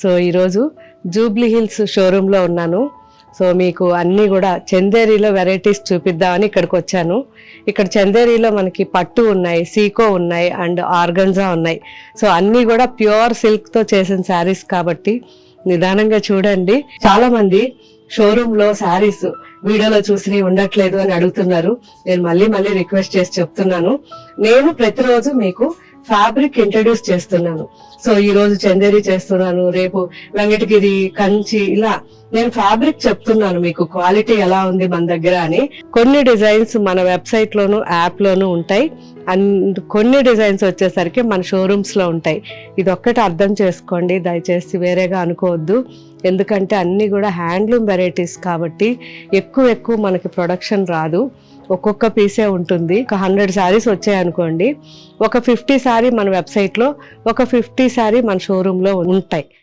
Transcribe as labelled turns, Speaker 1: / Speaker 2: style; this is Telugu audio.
Speaker 1: సో ఈరోజు జూబ్లీ హిల్స్ షోరూంలో ఉన్నాను. సో మీకు అన్నీ కూడా చందేరిలో వెరైటీస్ చూపిద్దామని ఇక్కడికి వచ్చాను. ఇక్కడ చందేరిలో మనకి పట్టు ఉన్నాయి, సీకో ఉన్నాయి అండ్ ఆర్గన్జా ఉన్నాయి. సో అన్నీ కూడా ప్యూర్ సిల్క్తో చేసిన శారీస్ కాబట్టి నిదానంగా చూడండి. చాలా మంది షోరూంలో శారీస్ వీడియోలో చూసి ఉండట్లేదు అని అడుగుతున్నారు. నేను మళ్ళీ రిక్వెస్ట్ చేసి చెప్తున్నాను, నేను ప్రతిరోజు మీకు ఫ్యాబ్రిక్ ఇంట్రడ్యూస్ చేస్తున్నాను. సో ఈ రోజు చందేరి చేస్తున్నాను, రేపు వెంకటగిరి, కంచి, ఇలా నేను ఫ్యాబ్రిక్ చెప్తున్నాను మీకు క్వాలిటీ ఎలా ఉంది మన దగ్గర అని. కొన్ని డిజైన్స్ మన వెబ్సైట్ లోను యాప్ లోను ఉంటాయి అండ్ కొన్ని డిజైన్స్ వచ్చేసరికి మన షోరూమ్స్ లో ఉంటాయి. ఇది ఒక్కటి అర్థం చేసుకోండి, దయచేసి వేరేగా అనుకోవద్దు. ఎందుకంటే అన్ని కూడా హ్యాండ్లూమ్ వెరైటీస్ కాబట్టి ఎక్కువ మనకి ప్రొడక్షన్ రాదు, ఒక్కొక్క పీసే ఉంటుంది. ఒక 100 శారీస్ వచ్చాయనుకోండి, ఒక 50 శారీ మన వెబ్సైట్లో, ఒక 50 శారీ మన షోరూంలో ఉంటాయి.